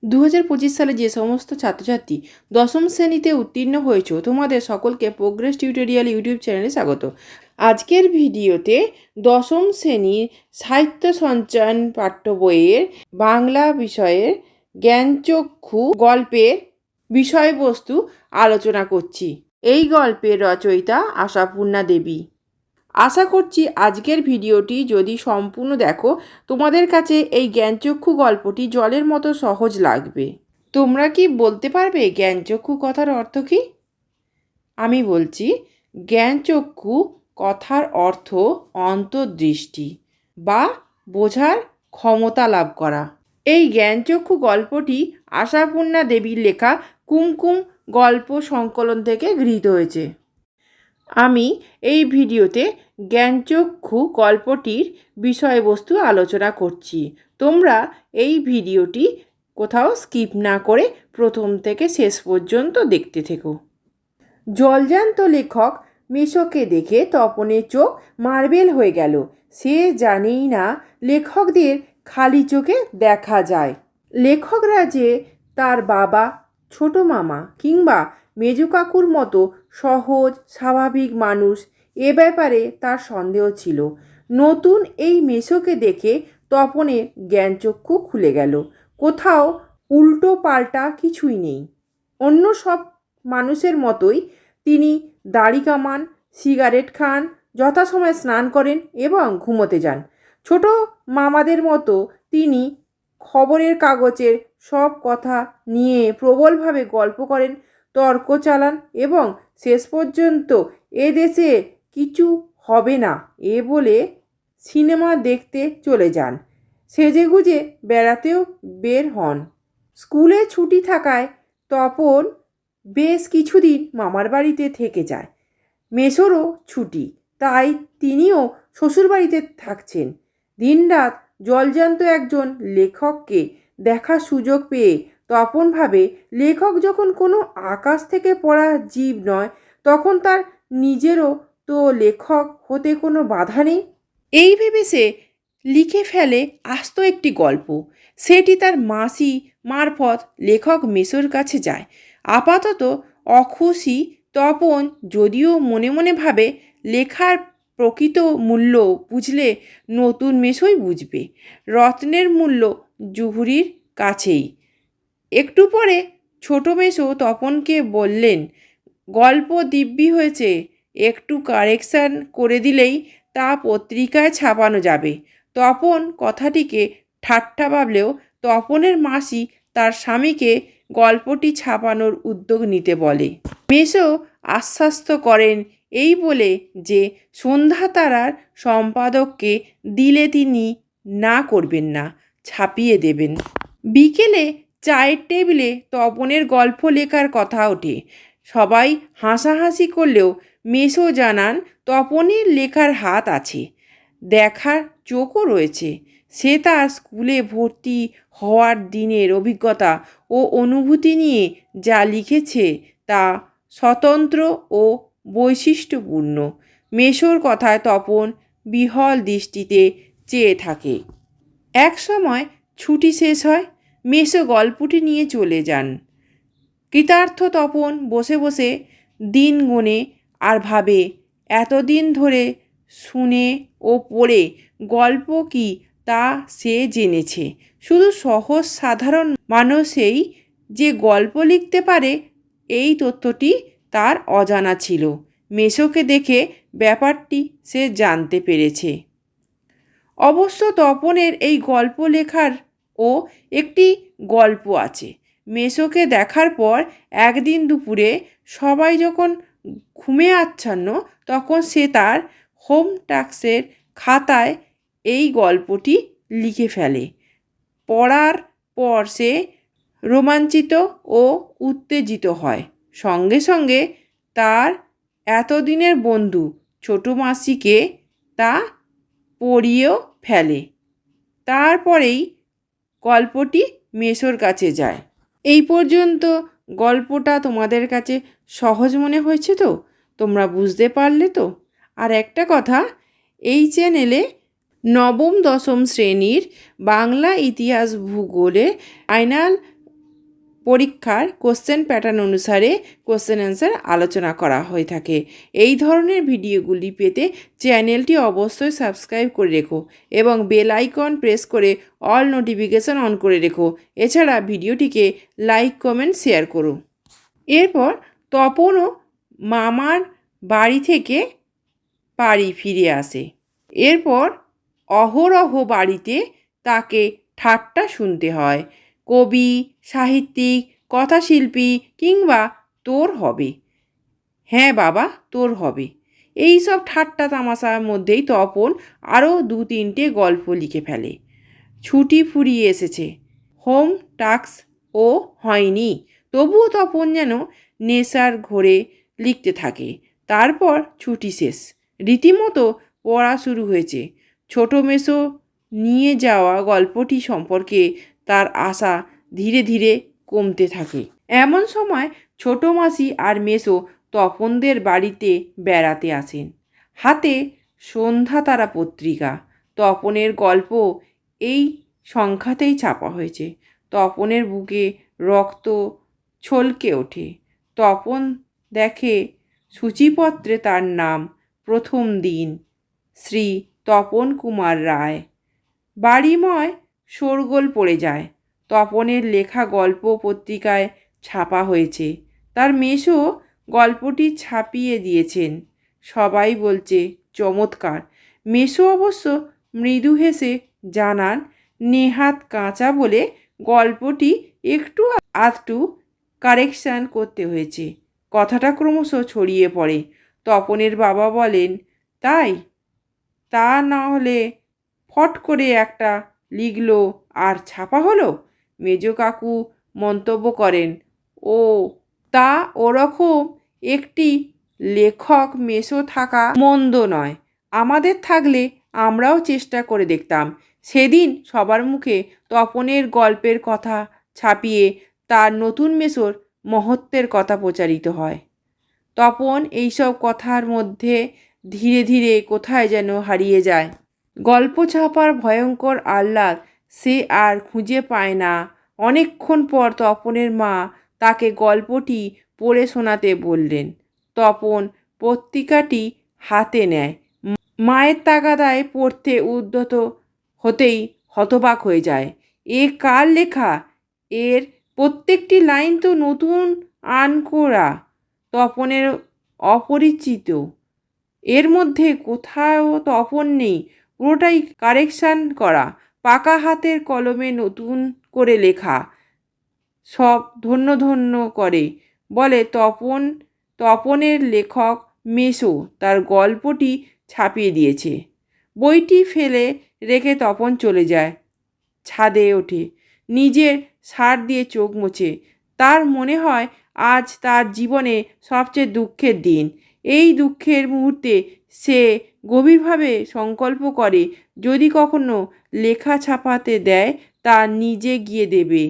সালে যে সমস্ত ছাত্রছাত্রী দশম শ্রেণীতে উত্তীর্ণ হয়েছো তোমাদের সকলকে প্রোগ্রেস টিউটোরিয়াল ইউটিউব চ্যানেলে স্বাগত। আজকের ভিডিওতে দশম শ্রেণীর সাহিত্য সঞ্চয়ন পাঠ্য বইয়ের বাংলা বিষয়ের জ্ঞানচক্ষু গল্পের বিষয়বস্তু আলোচনা করছি। এই গল্পের রচয়িতা আশাপূর্ণা দেবী। আশা করছি আজকের ভিডিওটি যদি সম্পূর্ণ দেখো তোমাদের কাছে এই জ্ঞানচক্ষু গল্পটি জলের মতো সহজ লাগবে। তোমরা কি বলতে পারবে জ্ঞানচক্ষু কথার অর্থ কী? আমি বলছি, জ্ঞানচক্ষু কথার অর্থ অন্তর্দৃষ্টি বা বোঝার ক্ষমতা লাভ করা। এই জ্ঞানচক্ষু গল্পটি আশাপূর্ণা দেবীর লেখা কুমকুম গল্প সংকলন থেকে গৃহীত হয়েছে। আমি এই ভিডিওতে জ্ঞানচক্ষু গল্পটির বিষয়বস্তু আলোচনা করছি। তোমরা এই ভিডিওটি কোথাও স্কিপ না করে প্রথম থেকে শেষ পর্যন্ত দেখতে থেকো। জলজান্ত লেখক মেশোকে দেখে তপনের চোখ মার্বেল হয়ে গেল। সে জানেই না লেখকদের খালি চোখে দেখা যায়। লেখকরা যে তার বাবা, ছোট মামা কিংবা মেজো কাকুর মতো সহজ স্বাভাবিক মানুষ, এ ব্যাপারে তার সন্দেহ ছিল। নতুন এই মেশোকে দেখে তপনের জ্ঞানচক্ষু খুলে গেল। কোথাও উল্টো পাল্টা কিছুই নেই। অন্য সব মানুষের মতোই তিনি দাড়ি কামান, সিগারেট খান, যথাসময়ে স্নান করেন এবং ঘুমোতে যান। ছোট মামাদের মতো তিনি খবরের কাগজের সব কথা নিয়ে প্রবলভাবে গল্প করেন, তর্ক চালান এবং শেষ পর্যন্ত এ দেশে কিছু হবে না এ বলে সিনেমা দেখতে চলে যান। সেজেগুজে বেড়াতেও বের হন। স্কুলে ছুটি থাকায় তপন বেশ কিছুদিন মামার বাড়িতে থেকে যায়। মেশোরও ছুটি, তাই তিনিও শ্বশুরবাড়িতে থাকছেন। দিনরাত জলজান্ত একজন লেখককে দেখার সুযোগ পেয়ে তপন ভাবে, লেখক যখন কোনো আকাশ থেকে পড়া জীব নয়, তখন তার নিজেরও তো লেখক হতে কোনো বাধা নেই। এই ভেবে সে লিখে ফেলে আস্ত একটি গল্প। সেটি তার মাসি মারফত লেখক মেশোর কাছে যায়। আপাতত অখুশি তপন যদিও মনে মনে ভাবে, লেখার প্রকৃত মূল্য বুঝলে নতুন মেশোই বুঝবে। রত্নের মূল্য জুহুরির কাছেই। একটু পরে ছোট মেশো তপনকে বললেন, গল্প দিব্যি হয়েছে, একটু কারেকশান করে দিলেই তা পত্রিকায় ছাপানো যাবে। তপন কথাটিকে ঠাট্টা ভাবলেও তপনের মাসি তার স্বামীকে গল্পটি ছাপানোর উদ্যোগ নিতে বলে। মেশো আশ্বস্ত করেন এই বলে যে সন্ধ্যা তারার সম্পাদককে দিলে তিনি না করবেন না, ছাপিয়ে দেবেন। বিকেলে চায়ের টেবিলে তপনের গল্প লেখার কথা ওঠে। সবাই হাসাহাসি করলেও মেশো জানান তপনের লেখার হাত আছে, দেখার চোখও রয়েছে। সে তার স্কুলে ভর্তি হওয়ার দিনের অভিজ্ঞতা ও অনুভূতি নিয়ে যা লিখেছে তা স্বতন্ত্র ও বৈশিষ্ট্যপূর্ণ। মেশোর কথায় তপন বিহ্বল দৃষ্টিতে চেয়ে থাকে। এক সময় ছুটি শেষ হয়, মেশো গল্পটি নিয়ে চলে যান। কৃতার্থ তপন বসে বসে দিন গোনে আর ভাবে, এতদিন ধরে শুনে ও পড়ে গল্প কি তা সে জেনেছে। শুধু সহজ সাধারণ মানুষই যে গল্প লিখতে পারে এই তথ্যটি তার অজানা ছিল। মেশোকে দেখে ব্যাপারটি সে জানতে পেরেছে। অবশ্য তপনের এই গল্প লেখার ও একটি গল্প আছে। মেশোকে দেখার পর একদিন দুপুরে সবাই যখন ঘুমে আচ্ছন্ন, তখন সে তার হোম টাস্কের খাতায় এই গল্পটি লিখে ফেলে। পড়ার পর সে রোমাঞ্চিত ও উত্তেজিত হয়। সঙ্গে সঙ্গে তার এতদিনের বন্ধু ছোটো মাসিকে তা পড়িয়েও ফেলে। তারপরেই গল্পটি মেশোর কাছে যায়। এই পর্যন্ত গল্পটা তোমাদের কাছে সহজ মনে হয়েছে তো? তোমরা বুঝতে পারলে তো? আর একটা কথা, এই চ্যানেলে নবম দশম শ্রেণীর বাংলা ইতিহাস ভূগোলে ফাইনাল পরীক্ষার কোশ্চেন প্যাটার্ন অনুসারে কোশ্চেন অ্যান্সার আলোচনা করা হয়ে থাকে। এই ধরনের ভিডিওগুলি পেতে চ্যানেলটি অবশ্যই সাবস্ক্রাইব করে রেখো এবং বেল আইকন প্রেস করে অল নোটিফিকেশান অন করে রেখো। এছাড়া ভিডিওটিকে লাইক কমেন্ট শেয়ার করো। এরপর তপনও মামার বাড়ি থেকে বাড়ি ফিরে আসে। এরপর অহরহ বাড়িতে তাকে ঠাট্টা শুনতে হয়। কবি, সাহিত্যিক, কথাশিল্পী কিংবা তোর হবে, হ্যাঁ বাবা তোর হবে, এই সব ঠাট্টা তামাশার মধ্যেই তপন আরও 2-3টে গল্প লিখে ফেলে। ছুটি ফুরিয়ে এসেছে, হোম টাস্কও হয়নি, তবুও তপন যেন নেশার ঘোরে লিখতে থাকে। তারপর ছুটি শেষ, রীতিমতো পড়া শুরু হয়েছে। ছোট মেসো নিয়ে যাওয়া গল্পটি সম্পর্কে তার আশা ধীরে ধীরে কমতে থাকে। এমন সময় ছোট মাসি আর মেসো তপনদের বাড়িতে বেড়াতে আসেন। হাতে সন্ধ্যা তারা পত্রিকা। তপনের গল্প এই সংখ্যাতেই ছাপা হয়েছে। তপনের বুকে রক্ত ছলকে ওঠে। তপন দেখে সূচিপত্রে তার নাম, প্রথম দিন, শ্রী তপন কুমার রায়। বাড়িময় শোরগোল পড়ে যায়। তপনের লেখা গল্প পত্রিকায় ছাপা হয়েছে। তার মেসো গল্পটি ছাপিয়ে দিয়েছেন। সবাই বলছে চমৎকার। মেসো অবশ্য মৃদু হেসে জানান নেহাত কাঁচা বলে গল্পটি একটু আধটু কারেকশান করতে হয়েছে। কথাটা ক্রমশ ছড়িয়ে পড়ে। তপনের বাবা বলেন, তাই? তা না হলে ফট করে একটা লিখলো আর ছাপা হলো। মেজ কাকু মন্তব্য করেন, ও তা ওরকম একটি লেখক মেসো থাকা মন্দ নয়। আমাদের থাকলে আমরাও চেষ্টা করে দেখতাম। সেদিন সবার মুখে তপনের গল্পের কথা ছাপিয়ে তার নতুন মেসোর মহত্বের কথা প্রচারিত হয়। তপন এইসব কথার মধ্যে ধীরে ধীরে কোথায় যেন হারিয়ে যায়। গল্প ছাপার ভয়ঙ্কর আহ্লাদ সে আর খুঁজে পায় না। অনেকক্ষণ পর তপনের মা তাকে গল্পটি পড়ে শোনাতে বললেন। তপন পত্রিকাটি হাতে নেয়। মায়ের তাগাদায় পড়তে উদ্যত হতেই হতবাক হয়ে যায়। এ কার লেখা? এর প্রত্যেকটি লাইন তো নতুন আনকোরা, তপনের অপরিচিত। এর মধ্যে কোথাও তপন নেই, পুরোটাই কারেকশান করা, পাকা হাতের কলমে নতুন করে লেখা। সব ধন্য ধন্য করে বলে তপনের লেখক মেসো তার গল্পটি ছাপিয়ে দিয়েছে। বইটি ফেলে রেখে তপন চলে যায়। ছাদে ওঠে, নিজের শার্ট দিয়ে চোখ মোছে। তার মনে হয় আজ তার জীবনে সবচেয়ে দুঃখের দিন। এই দুঃখের মুহূর্তে সে গভীরভাবে সংকল্প করে যদি কখনো লেখা ছাপাতে দেয় তা নিজে গিয়ে দেবে।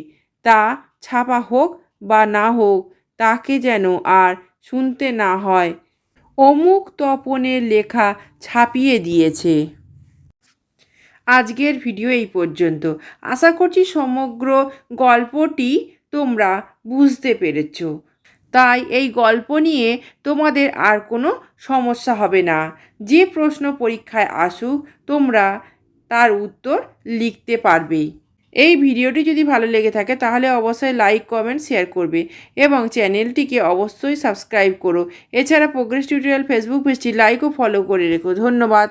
তা ছাপা হোক বা না হোক, তাকে যেন আর শুনতে না হয় অমুক তপনের লেখা ছাপিয়ে দিয়েছে। আজকের ভিডিও এই পর্যন্ত। আশা করছি সমগ্র গল্পটি তোমরা বুঝতে পেরেছ। তাই এই গল্প নিয়ে তোমাদের আর কোনো সমস্যা হবে না। যে প্রশ্ন পরীক্ষায় আসুক তোমরা তার উত্তর লিখতে পারবে। এই ভিডিওটি যদি ভালো লেগে থাকে তাহলে অবশ্যই লাইক কমেন্ট শেয়ার করবে এবং চ্যানেলটিকে অবশ্যই সাবস্ক্রাইব করো। এছাড়া প্রোগ্রেস টিউটোরিয়াল ফেসবুক পেজটি লাইক ও ফলো করে রেখো। ধন্যবাদ।